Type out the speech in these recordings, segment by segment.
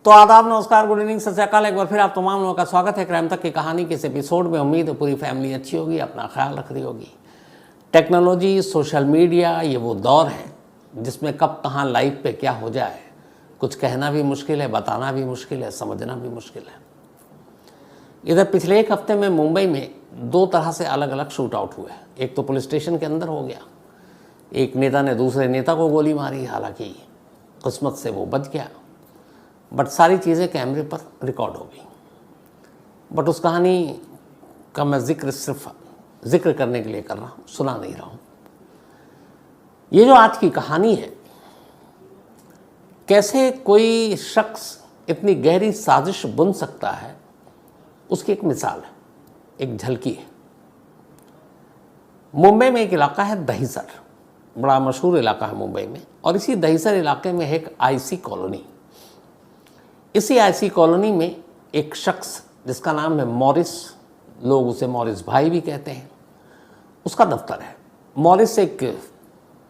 तो आदाब, नमस्कार, गुड इवनिंग, सत श्री अकाल। एक बार फिर आप तमाम लोगों का स्वागत है क्राइम तक की कहानी के इस एपिसोड में। उम्मीद है पूरी फैमिली अच्छी होगी, अपना ख्याल रख रही होगी। टेक्नोलॉजी, सोशल मीडिया, ये वो दौर है जिसमें कब कहाँ लाइफ पे क्या हो जाए कुछ कहना भी मुश्किल है, बताना भी मुश्किल है, समझना भी मुश्किल है। इधर पिछले एक हफ्ते में मुंबई में दो तरह से अलग अलग शूट आउट हुए। एक तो पुलिस स्टेशन के अंदर हो गया, एक नेता ने दूसरे नेता को गोली मारी, हालांकि किस्मत से वो बच गया, बट सारी चीज़ें कैमरे पर रिकॉर्ड हो गई। बट उस कहानी का मैं सिर्फ जिक्र करने के लिए कर रहा हूँ, सुना नहीं रहा हूँ। ये जो आज की कहानी है, कैसे कोई शख्स इतनी गहरी साजिश बुन सकता है, उसकी एक मिसाल है, एक झलकी है। मुंबई में एक इलाका है दहीसर, बड़ा मशहूर इलाका है मुंबई में, और इसी दहीसर इलाके में है एक आईसी कॉलोनी। इसी आईसी कॉलोनी में एक शख्स जिसका नाम है मॉरिस, लोग उसे मॉरिस भाई भी कहते हैं, उसका दफ्तर है। मॉरिस एक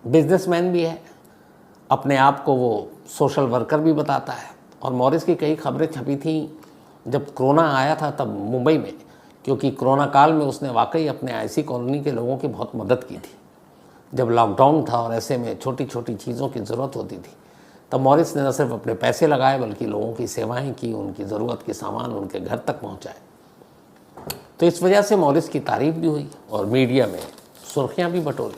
बिजनेसमैन भी है, अपने आप को वो सोशल वर्कर भी बताता है। और मॉरिस की कई खबरें छपी थी जब कोरोना आया था तब मुंबई में, क्योंकि कोरोना काल में उसने वाकई अपने आईसी कॉलोनी के लोगों की बहुत मदद की थी। जब लॉकडाउन था और ऐसे में छोटी छोटी चीज़ों की ज़रूरत होती थी, तब मॉरिस ने न सिर्फ अपने पैसे लगाए बल्कि लोगों की सेवाएं की, उनकी ज़रूरत के सामान उनके घर तक पहुंचाए। तो इस वजह से मॉरिस की तारीफ भी हुई और मीडिया में सुर्खियां भी बटोरी।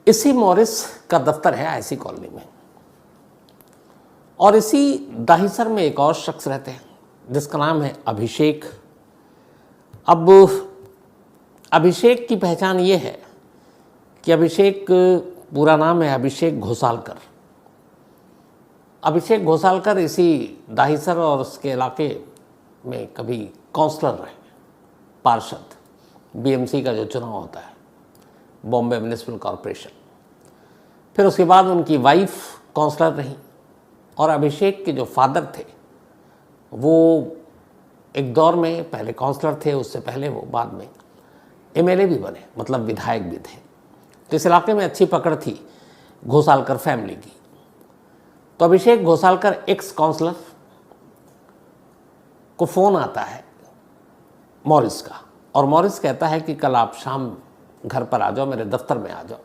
इसी मॉरिस का दफ्तर है आईसी कॉलोनी में, और इसी दहीसर में एक और शख्स रहते हैं जिसका नाम है अभिषेक। अब अभिषेक की पहचान ये है कि अभिषेक पूरा नाम है अभिषेक घोसालकर। अभिषेक घोसालकर इसी दहीसर और उसके इलाके में कभी काउंसलर रहे, पार्षद, बीएमसी का जो चुनाव होता है, बॉम्बे म्युनिसिपल कॉरपोरेशन। फिर उसके बाद उनकी वाइफ काउंसलर रही, और अभिषेक के जो फादर थे वो एक दौर में पहले काउंसलर थे, उससे पहले वो बाद में एमएलए भी बने, मतलब विधायक भी थे। तो इस इलाके में अच्छी पकड़ थी घोसालकर फैमिली की। तो अभिषेक घोसालकर एक्स काउंसलर को फ़ोन आता है मॉरिस का, और मॉरिस कहता है कि कल आप शाम घर पर आ जाओ, मेरे दफ्तर में आ जाओ।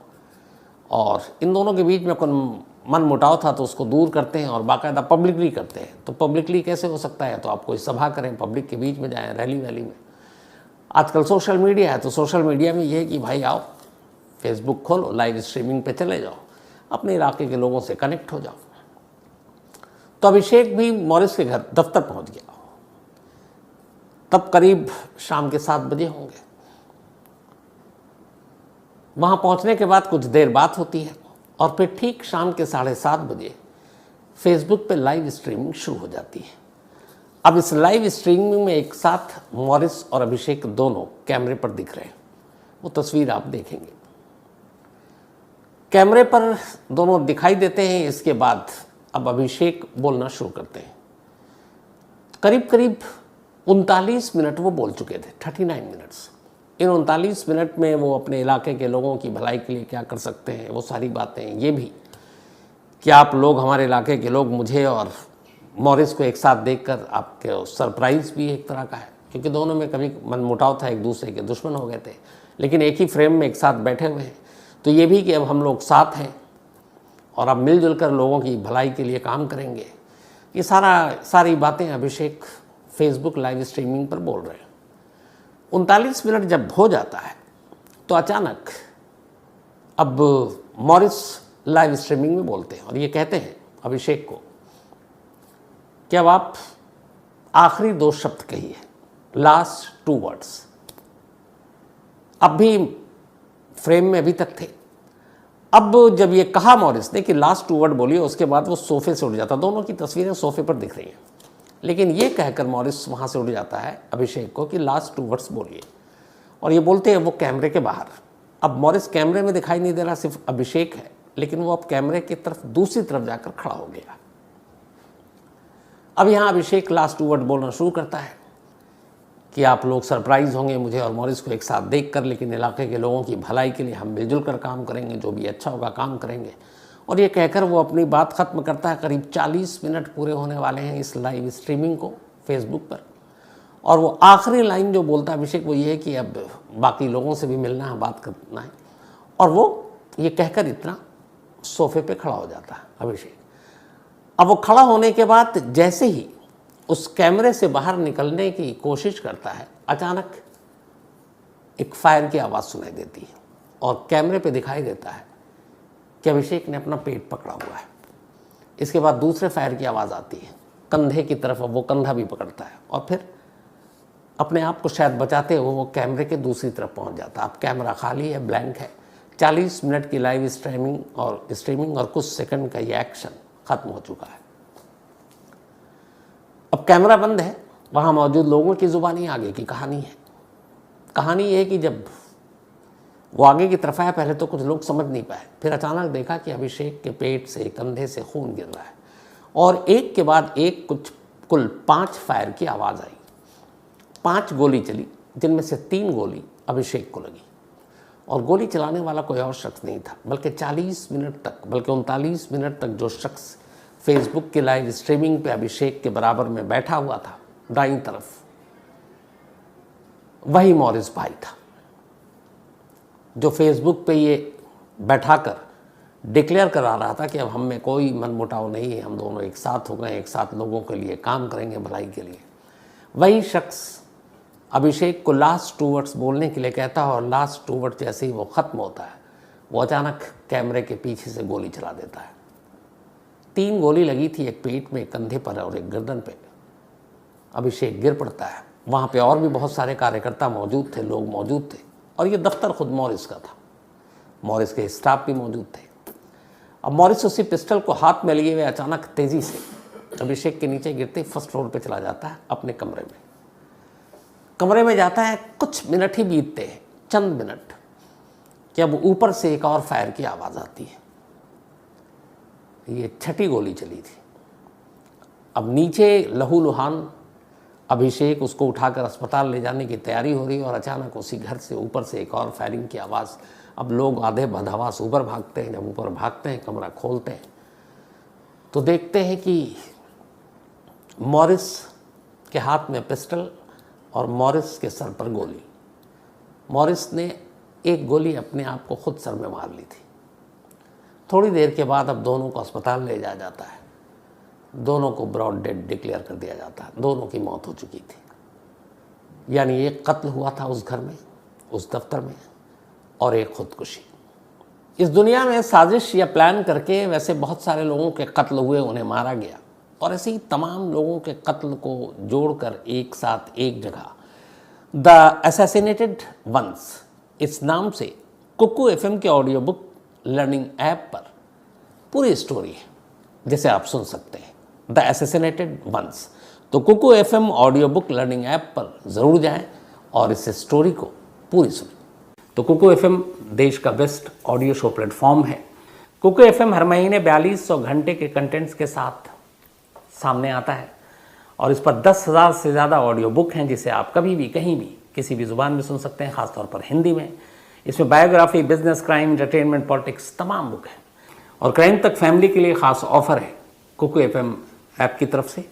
और इन दोनों के बीच में कोई मन मुटाव था तो उसको दूर करते हैं और बाकायदा पब्लिकली करते हैं। तो पब्लिकली कैसे हो सकता है, तो आप कोई सभा करें, पब्लिक के बीच में जाएं, रैली वैली में। आजकल सोशल मीडिया है, तो सोशल मीडिया में ये है कि भाई आओ, फेसबुक खोलो, लाइव स्ट्रीमिंग पे चले जाओ, अपने इलाके के लोगों से कनेक्ट हो जाओ। तो अभिषेक भी मॉरिस के घर दफ्तर पहुंच गया। तब करीब शाम के 7 बजे होंगे। वहां पहुंचने के बाद कुछ देर बात होती है, और फिर ठीक शाम के 7:30 बजे फेसबुक पे लाइव स्ट्रीमिंग शुरू हो जाती है। अब इस लाइव स्ट्रीमिंग में एक साथ मॉरिस और अभिषेक दोनों कैमरे पर दिख रहे हैं। वो तस्वीर आप देखेंगे, कैमरे पर दोनों दिखाई देते हैं। इसके बाद अब अभिषेक बोलना शुरू करते हैं। करीब करीब 39 मिनट वो बोल चुके थे, 39 मिनट्स। इन 39 मिनट में वो अपने इलाके के लोगों की भलाई के लिए क्या कर सकते हैं, वो सारी बातें, ये भी कि आप लोग, हमारे इलाके के लोग, मुझे और मॉरिस को एक साथ देखकर आपके सरप्राइज़ भी एक तरह का है, क्योंकि दोनों में कभी मनमुटाव था, एक दूसरे के दुश्मन हो गए थे, लेकिन एक ही फ्रेम में एक साथ बैठे हुए हैं। तो ये भी कि अब हम लोग साथ हैं और अब मिलजुल कर लोगों की भलाई के लिए काम करेंगे। ये सारी बातें अभिषेक फेसबुक लाइव स्ट्रीमिंग पर बोल रहे हैं। 39 मिनट जब हो जाता है तो अचानक अब मॉरिस लाइव स्ट्रीमिंग में बोलते हैं और ये कहते हैं अभिषेक को कि अब आप आखिरी 2 शब्द कहिए, लास्ट 2 वर्ड्स। अब भी फ्रेम में अभी तक थे। अब जब ये कहा मॉरिस ने कि लास्ट 2 वर्ड बोलिए, उसके बाद वो सोफे से उठ जाता। दोनों की तस्वीरें सोफे पर दिख रही हैं, लेकिन ये कहकर मॉरिस वहाँ से उठ जाता है अभिषेक को कि लास्ट 2 वर्ड्स बोलिए, और ये बोलते हैं वो कैमरे के बाहर। अब मॉरिस कैमरे में दिखाई नहीं दे रहा, सिर्फ अभिषेक है, लेकिन वो अब कैमरे की तरफ दूसरी तरफ जाकर खड़ा हो गया। अब यहाँ अभिषेक लास्ट 2 वर्ड बोलना शुरू करता है कि आप लोग सरप्राइज होंगे मुझे और मॉरिस को एक साथ देखकर, लेकिन इलाके के लोगों की भलाई के लिए हम मिलजुल कर काम करेंगे, जो भी अच्छा होगा काम करेंगे। और ये कहकर वो अपनी बात ख़त्म करता है। करीब 40 मिनट पूरे होने वाले हैं इस लाइव स्ट्रीमिंग को फेसबुक पर, और वो आखिरी लाइन जो बोलता है अभिषेक वो ये है कि अब बाकी लोगों से भी मिलना है, बात करना है, और वो ये कहकर इतना सोफे पे खड़ा हो जाता है अभिषेक। अब वो खड़ा होने के बाद जैसे ही उस कैमरे से बाहर निकलने की कोशिश करता है, अचानक एक फायर की आवाज़ सुनाई देती है और कैमरे पे दिखाई देता है कि अभिषेक ने अपना पेट पकड़ा हुआ है। इसके बाद दूसरे फायर की आवाज़ आती है कंधे की तरफ, वो कंधा भी पकड़ता है और फिर अपने आप को शायद बचाते हुए वो कैमरे के दूसरी तरफ पहुंच जाता है। अब कैमरा खाली है, ब्लैंक है। 40 मिनट की लाइव स्ट्रीमिंग और कुछ सेकंड का ये एक्शन खत्म हो चुका है। अब कैमरा बंद है, वहाँ मौजूद लोगों की ज़ुबानी आगे की कहानी है। कहानी ये है कि जब वो आगे की तरफ आया, पहले तो कुछ लोग समझ नहीं पाए, फिर अचानक देखा कि अभिषेक के पेट से, कंधे से खून गिर रहा है और एक के बाद एक कुल 5 फायर की आवाज़ आई। 5 गोली चली, जिनमें से 3 गोली अभिषेक को लगी और गोली चलाने वाला कोई और शख्स नहीं था, बल्कि 40 मिनट तक, बल्कि 39 मिनट तक जो शख्स फेसबुक के लाइव स्ट्रीमिंग पे अभिषेक के बराबर में बैठा हुआ था दाईं तरफ, वही मॉरिस भाई था, जो फेसबुक पे ये बैठाकर डिक्लेयर करा रहा था कि अब हम में कोई मनमुटाव नहीं है, हम दोनों एक साथ हो गए, एक साथ लोगों के लिए काम करेंगे, भलाई के लिए। वही शख्स अभिषेक को लास्ट 2 वर्ड्स बोलने के लिए कहता है और लास्ट 2 वर्ड जैसे ही वो ख़त्म होता है, वो अचानक कैमरे के पीछे से गोली चला देता है। 3 गोली लगी थी, एक पेट में, एक कंधे पर और एक गर्दन पे। अभिषेक गिर पड़ता है। वहाँ पे और भी बहुत सारे कार्यकर्ता मौजूद थे, लोग मौजूद थे, और ये दफ्तर खुद मॉरिस का था। मॉरिस के स्टाफ भी मौजूद थे। अब मॉरिस उसी पिस्टल को हाथ में लिए हुए अचानक तेज़ी से अभिषेक के नीचे गिरते फर्स्ट फ्लोर पे चला जाता है अपने कमरे में। कमरे में जाता है, कुछ मिनट ही बीतते हैं, चंद मिनट, कि अब ऊपर से एक और फायर की आवाज़ आती है। ये 6ठी गोली चली थी। अब नीचे लहूलुहान अभिषेक, उसको उठाकर अस्पताल ले जाने की तैयारी हो रही है और अचानक उसी घर से ऊपर से एक और फायरिंग की आवाज़। अब लोग आधे बदहवास ऊपर भागते हैं। जब ऊपर भागते हैं, कमरा खोलते हैं तो देखते हैं कि मॉरिस के हाथ में पिस्टल और मॉरिस के सर पर गोली। मॉरिस ने एक गोली अपने आप को खुद सर में मार ली थी। थोड़ी देर के बाद अब दोनों को अस्पताल ले जाया जाता है। दोनों को ब्रॉड डेड डिक्लेयर कर दिया जाता है। दोनों की मौत हो चुकी थी। यानी एक कत्ल हुआ था उस घर में, उस दफ्तर में, और एक खुदकुशी। इस दुनिया में साजिश या प्लान करके वैसे बहुत सारे लोगों के कत्ल हुए, उन्हें मारा गया, और ऐसे ही तमाम लोगों के कत्ल को जोड़कर एक साथ एक जगह द असैसिनेटेड वंस, इस नाम से कुकू एफएम के ऑडियो बुक लर्निंग ऐप पर पूरी स्टोरी है, जिसे आप सुन सकते हैं, द असैसिनेटेड वंस। तो Kuku FM audio book learning app पर ज़रूर जाएं और इस स्टोरी को पूरी सुनें। तो कुकू एफएम देश का बेस्ट ऑडियो शो प्लेटफॉर्म है। कुकू एफएम हर महीने 4200 घंटे के कंटेंट्स के साथ सामने आता है और इस पर 10,000 से ज़्यादा ऑडियो बुक हैं, जिसे आप कभी भी, कहीं भी, किसी भी ज़ुबान में सुन सकते हैं, ख़ासतौर पर हिंदी में। इसमें biography, business, crime, entertainment, politics, तमाम बुक हैं। और क्राइम तक फैमिली के लिए ख़ास ऑफ़र है कुकू एफएम ऐप की तरफ से,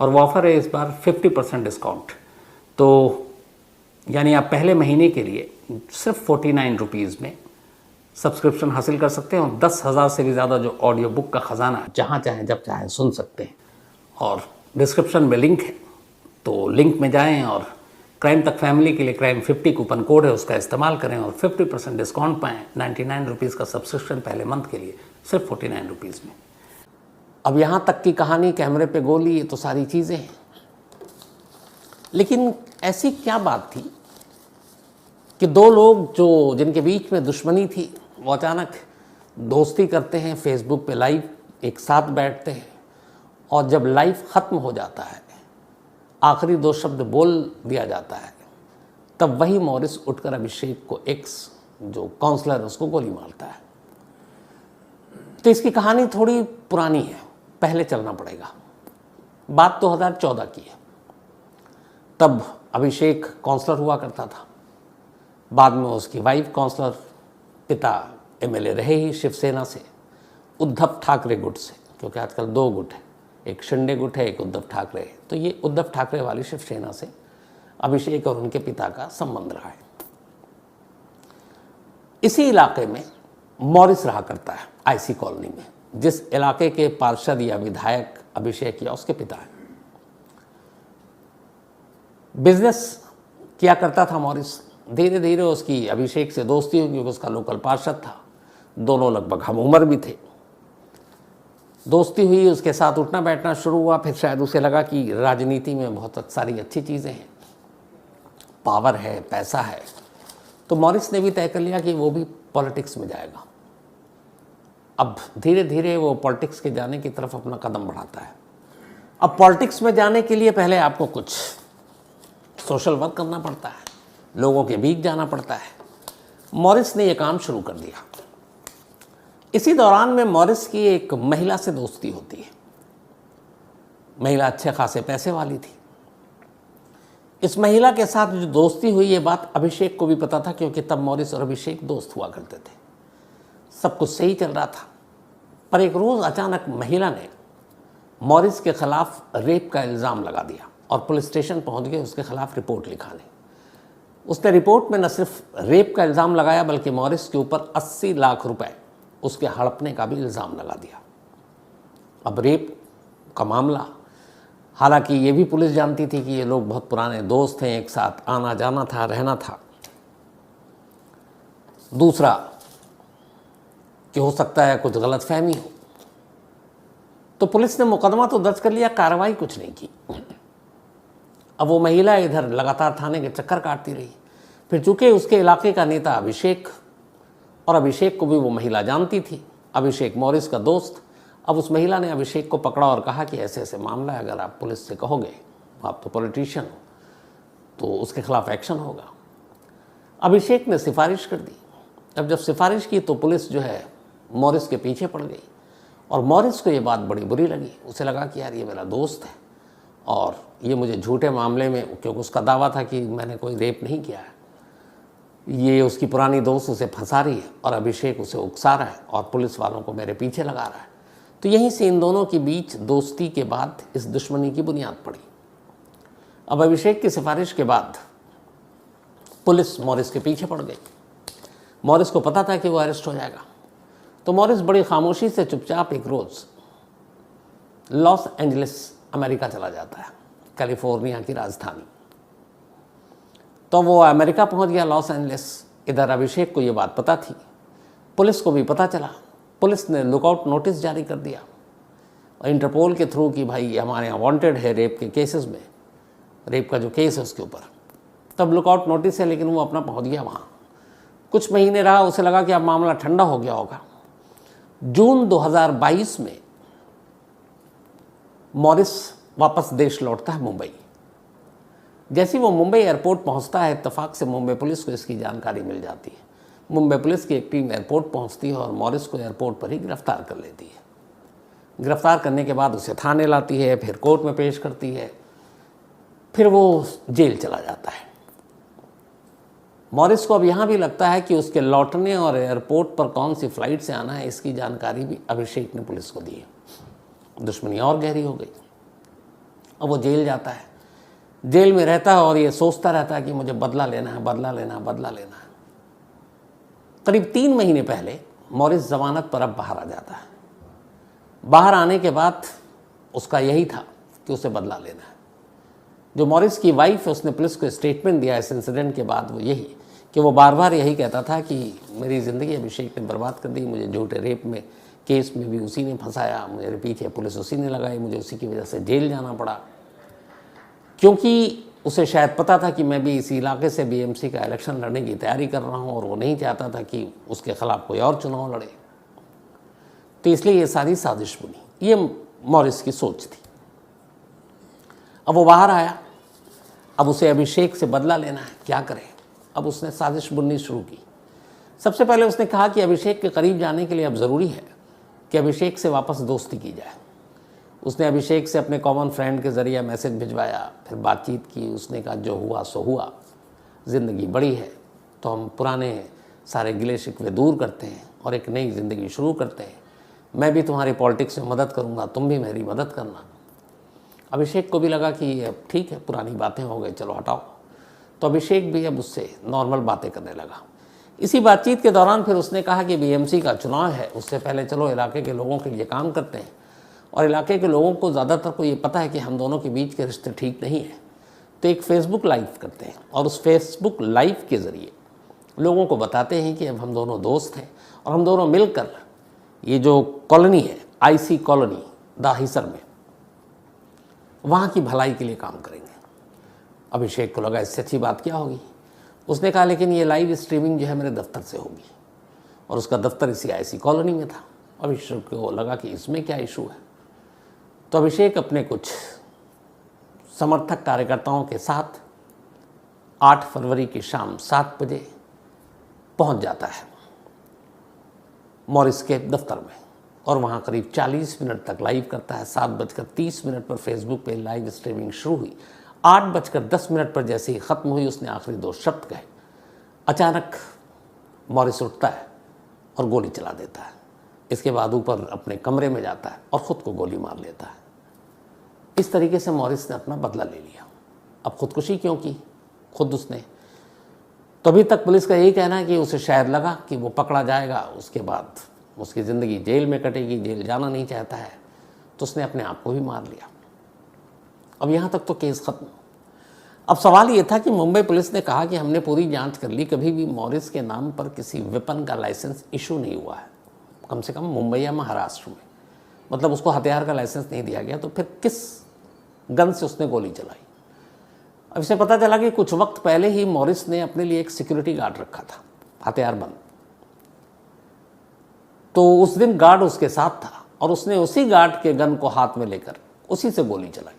और वो ऑफ़र है इस बार 50% डिस्काउंट। तो यानी आप पहले महीने के लिए सिर्फ 49 रुपीज़ में सब्सक्रिप्शन हासिल कर सकते हैं और 10,000 से भी ज़्यादा जो ऑडियो बुक का ख़जाना है, जहाँ चाहें जब चाहें सुन सकते हैं। और डिस्क्रिप्शन में लिंक है, तो लिंक में जाएं और क्राइम तक फैमिली के लिए क्राइम 50 कूपन कोड है, उसका इस्तेमाल करें और 50% डिस्काउंट पाएँ। 99 रुपीज़ का सब्सक्रिप्शन पहले मंथ के लिए, सिर्फ 49 रुपीज़ में। अब यहाँ तक की कहानी, कैमरे पे गोली, ये तो सारी चीज़ें हैं, लेकिन ऐसी क्या बात थी कि 2 लोग जो जिनके बीच में दुश्मनी थी, वो अचानक दोस्ती करते हैं, फेसबुक पे लाइव एक साथ बैठते हैं, और जब लाइव ख़त्म हो जाता है, आखिरी 2 शब्द बोल दिया जाता है, तब वही मॉरिस उठकर अभिषेक को, एक्स जो काउंसलर है, उसको गोली मारता है। तो इसकी कहानी थोड़ी पुरानी है, पहले चलना पड़ेगा। बात 2014 की है। तब अभिषेक काउंसलर हुआ करता था, बाद में उसकी वाइफ काउंसलर, पिता एमएलए रहे ही शिवसेना से, उद्धव ठाकरे गुट से, क्योंकि आजकल दो गुट है, एक शिंदे गुट है, एक उद्धव ठाकरे है। तो ये उद्धव ठाकरे वाली शिवसेना से अभिषेक और उनके पिता का संबंध रहा है। इसी इलाके में मॉरिस रहा करता है, आईसी कॉलोनी में, जिस इलाके के पार्षद या विधायक अभिषेक या उसके पिता है। बिजनेस किया करता था मॉरिस। धीरे धीरे उसकी अभिषेक से दोस्ती हुई, क्योंकि उसका लोकल पार्षद था, दोनों लगभग हम उम्र भी थे। दोस्ती हुई, उसके साथ उठना बैठना शुरू हुआ। फिर शायद उसे लगा कि राजनीति में बहुत सारी अच्छी चीज़ें हैं, पावर है, पैसा है। तो मॉरिस ने भी तय कर लिया कि वो भी पॉलिटिक्स में जाएगा। अब धीरे धीरे वो पॉलिटिक्स के जाने की तरफ अपना कदम बढ़ाता है। अब पॉलिटिक्स में जाने के लिए पहले आपको कुछ सोशल वर्क करना पड़ता है, लोगों के बीच जाना पड़ता है। मॉरिस ने ये काम शुरू कर दिया। इसी दौरान में मॉरिस की एक महिला से दोस्ती होती है। महिला अच्छे खासे पैसे वाली थी। इस महिला के साथ जो दोस्ती हुई, ये बात अभिषेक को भी पता था, क्योंकि तब मॉरिस और अभिषेक दोस्त हुआ करते थे। सब कुछ सही चल रहा था। पर एक रोज़ अचानक महिला ने मॉरिस के खिलाफ रेप का इल्ज़ाम लगा दिया और पुलिस स्टेशन पहुंच गए उसके खिलाफ रिपोर्ट लिखाने। उसने रिपोर्ट में न सिर्फ रेप का इल्ज़ाम लगाया, बल्कि मॉरिस के ऊपर 80 लाख रुपए उसके हड़पने का भी इल्ज़ाम लगा दिया। अब रेप का मामला, हालांकि ये भी पुलिस जानती थी कि ये लोग बहुत पुराने दोस्त हैं, एक साथ आना जाना था, रहना था। दूसरा कि हो सकता है कुछ गलतफहमी हो। तो पुलिस ने मुकदमा तो दर्ज कर लिया, कार्रवाई कुछ नहीं की। अब वो महिला इधर लगातार थाने के चक्कर काटती रही। फिर चूंकि उसके इलाके का नेता अभिषेक, और अभिषेक को भी वो महिला जानती थी, अभिषेक मॉरिस का दोस्त। अब उस महिला ने अभिषेक को पकड़ा और कहा कि ऐसे ऐसे मामला है, अगर आप पुलिस से कहोगे, आप तो पॉलिटिशियन हो, तो उसके खिलाफ एक्शन होगा। अभिषेक ने सिफारिश कर दी। अब जब सिफारिश की तो पुलिस जो है मॉरिस के पीछे पड़ गई, और मॉरिस को ये बात बड़ी बुरी लगी। उसे लगा कि यार ये मेरा दोस्त है और ये मुझे झूठे मामले में, क्योंकि उसका दावा था कि मैंने कोई रेप नहीं किया है, ये उसकी पुरानी दोस्त उसे फंसा रही है और अभिषेक उसे उकसा रहा है और पुलिस वालों को मेरे पीछे लगा रहा है। तो यहीं से इन दोनों के बीच दोस्ती के बाद इस दुश्मनी की बुनियाद पड़ी। अब अभिषेक की सिफारिश के बाद पुलिस मॉरिस के पीछे पड़ गई। मॉरिस को पता था कि वो अरेस्ट हो जाएगा, तो मॉरिस बड़ी खामोशी से चुपचाप एक रोज़ लॉस एंजलिस अमेरिका चला जाता है, कैलिफोर्निया की राजधानी। तो वो अमेरिका पहुंच गया, लॉस एंजलिस। इधर अभिषेक को ये बात पता थी, पुलिस को भी पता चला। पुलिस ने लुकआउट नोटिस जारी कर दिया और इंटरपोल के थ्रू कि भाई हमारे यहाँ वांटेड है रेप के केसेस में, रेप का जो केस है उसके ऊपर। तब लुकआउट नोटिस है, लेकिन वो अपना पहुंच गया वहाँ। कुछ महीने रहा, उसे लगा कि अब मामला ठंडा हो गया होगा। जून 2022 में मॉरिस वापस देश लौटता है, मुंबई। जैसे वो मुंबई एयरपोर्ट पहुंचता है, इत्तेफाक से मुंबई पुलिस को इसकी जानकारी मिल जाती है। मुंबई पुलिस की एक टीम एयरपोर्ट पहुंचती है और मॉरिस को एयरपोर्ट पर ही गिरफ्तार कर लेती है। गिरफ्तार करने के बाद उसे थाने लाती है, फिर कोर्ट में पेश करती है, फिर वो जेल चला जाता है। मॉरिस को अब यहाँ भी लगता है कि उसके लौटने और एयरपोर्ट पर कौन सी फ़्लाइट से आना है, इसकी जानकारी भी अभिषेक ने पुलिस को दी है। दुश्मनी और गहरी हो गई। अब वो जेल जाता है, जेल में रहता है और ये सोचता रहता है कि मुझे बदला लेना है, बदला लेना है, बदला लेना है। करीब 3 महीने पहले मॉरिस जमानत पर अब बाहर आ जाता है। बाहर आने के बाद उसका यही था कि उसे बदला लेना है। जो मॉरिस की वाइफ है, उसने पुलिस को स्टेटमेंट दिया इस इंसिडेंट के बाद, वो यही कि वो बार बार यही कहता था कि मेरी ज़िंदगी अभिषेक ने बर्बाद कर दी, मुझे झूठे रेप में केस में भी उसी ने फंसाया, मेरे पीछे पुलिस उसी ने लगाई, मुझे उसी की वजह से जेल जाना पड़ा। क्योंकि उसे शायद पता था कि मैं भी इसी इलाके से बीएमसी का इलेक्शन लड़ने की तैयारी कर रहा हूँ और वो नहीं चाहता था कि उसके खिलाफ कोई और चुनाव लड़े। तो इसलिए ये सारी साजिश बुनी। ये मॉरिस की सोच थी। अब वो बाहर आया, अब उसे अभिषेक से बदला लेना है, क्या करे। अब उसने साजिश बुननी शुरू की। सबसे पहले उसने कहा कि अभिषेक के करीब जाने के लिए अब ज़रूरी है कि अभिषेक से वापस दोस्ती की जाए। उसने अभिषेक से अपने कॉमन फ्रेंड के ज़रिए मैसेज भिजवाया, फिर बातचीत की। उसने कहा जो हुआ सो हुआ, ज़िंदगी बड़ी है तो हम पुराने सारे गिले शिकवे दूर करते हैं और एक नई ज़िंदगी शुरू करते हैं। मैं भी तुम्हारी पॉलिटिक्स में मदद करूँगा, तुम भी मेरी मदद करना। अभिषेक को भी लगा कि अब ठीक है, पुरानी बातें हो गई, चलो हटाओ। तो अभिषेक भी अब उससे नॉर्मल बातें करने लगा। इसी बातचीत के दौरान फिर उसने कहा कि बीएमसी का चुनाव है, उससे पहले चलो इलाके के लोगों के लिए काम करते हैं। और इलाके के लोगों को ज़्यादातर को ये पता है कि हम दोनों के बीच के रिश्ते ठीक नहीं हैं, तो एक फेसबुक लाइव करते हैं और उस फेसबुक लाइव के ज़रिए लोगों को बताते हैं कि अब हम दोनों दोस्त हैं और हम दोनों मिलकर ये जो कॉलोनी है, आईसी कॉलोनी दाहिसर में, वहाँ की भलाई के लिए काम करेंगे। अभिषेक को लगा इससे अच्छी बात क्या होगी। उसने कहा लेकिन ये लाइव स्ट्रीमिंग जो है मेरे दफ्तर से होगी, और उसका दफ्तर इसी आईसी कॉलोनी में था। अभिषेक को लगा कि इसमें क्या इशू है। तो अभिषेक अपने कुछ समर्थक कार्यकर्ताओं के साथ 8 फरवरी की शाम 7 बजे पहुंच जाता है मॉरिस के दफ्तर में, और वहाँ करीब 40 मिनट तक लाइव करता है। 7:30 पर फेसबुक पे लाइव स्ट्रीमिंग शुरू हुई। 8:10 पर जैसे ही ख़त्म हुई, उसने आखिरी 2 शब्द कहे। अचानक मॉरिस उठता है और गोली चला देता है। इसके बाद ऊपर अपने कमरे में जाता है और ख़ुद को गोली मार लेता है। इस तरीके से मॉरिस ने अपना बदला ले लिया। अब खुदकुशी क्यों की खुद उसने? तो अभी तक पुलिस का यही कहना है कि उसे शायद लगा कि वो पकड़ा जाएगा, उसके बाद उसकी ज़िंदगी जेल में कटेगी, जेल जाना नहीं चाहता है, तो उसने अपने आप को भी मार लिया। अब यहाँ तक तो केस ख़त्म। अब सवाल ये था कि मुंबई पुलिस ने कहा कि हमने पूरी जांच कर ली, कभी भी मॉरिस के नाम पर किसी वेपन का लाइसेंस इशू नहीं हुआ है, कम से कम मुंबई या महाराष्ट्र में। मतलब उसको हथियार का लाइसेंस नहीं दिया गया, तो फिर किस गन से उसने गोली चलाई? अब इसे पता चला कि कुछ वक्त पहले ही मॉरिस ने अपने लिए एक सिक्योरिटी गार्ड रखा था, हथियारबंद। तो उस दिन गार्ड उसके साथ था और उसने उसी गार्ड के गन को हाथ में लेकर उसी से गोली चलाई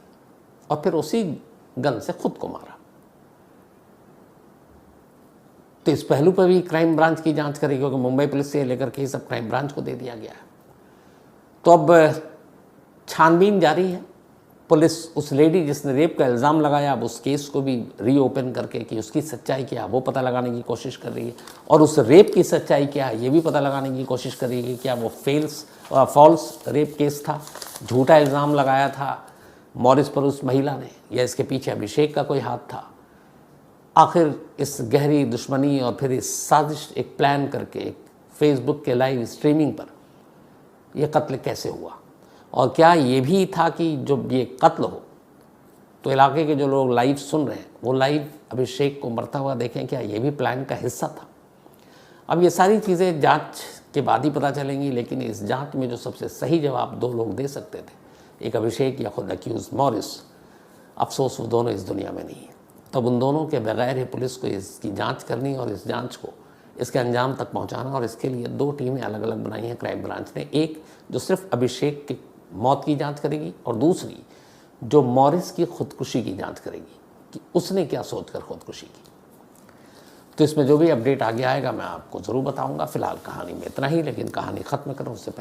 और फिर उसी गन से खुद को मारा। तो इस पहलू पर भी क्राइम ब्रांच की जांच करेगी, क्योंकि मुंबई पुलिस से लेकर के सब क्राइम ब्रांच को दे दिया गया है। तो अब छानबीन जारी है। पुलिस उस लेडी जिसने रेप का इल्ज़ाम लगाया, अब उस केस को भी रीओपन करके कि उसकी सच्चाई क्या है वो पता लगाने की कोशिश कर रही है, और उस रेप की सच्चाई क्या है ये भी पता लगाने की कोशिश कर रही है। क्या वो फॉल्स रेप केस था, झूठा इल्ज़ाम लगाया था मॉरिस पर उस महिला ने, या इसके पीछे अभिषेक का कोई हाथ था? आखिर इस गहरी दुश्मनी और फिर इस साजिश एक प्लान करके एक फेसबुक के लाइव स्ट्रीमिंग पर यह कत्ल कैसे हुआ? और क्या ये भी था कि जब ये कत्ल हो तो इलाके के जो लोग लाइव सुन रहे हैं वो लाइव अभिषेक को मरता हुआ देखें? क्या ये भी प्लान का हिस्सा था? अब ये सारी चीज़ें जांच के बाद ही पता चलेंगी, लेकिन इस जांच में जो सबसे सही जवाब 2 लोग दे सकते थे, एक अभिषेक या खुद अक्यूज मॉरिस, अफसोस वो दोनों इस दुनिया में नहीं है। तब उन दोनों के बगैर ही पुलिस को इसकी जांच करनी और इस जांच को इसके अंजाम तक पहुंचाना, और इसके लिए 2 टीमें अलग अलग बनाई हैं क्राइम ब्रांच ने। एक जो सिर्फ अभिषेक की मौत की जांच करेगी, और दूसरी जो मॉरिस की खुदकुशी की जांच करेगी कि उसने क्या सोचकर खुदकुशी की। तो इसमें जो भी अपडेट आगे आएगा मैं आपको ज़रूर बताऊंगा। फिलहाल कहानी में इतना ही, लेकिन कहानी ख़त्म करूँ उससे पहले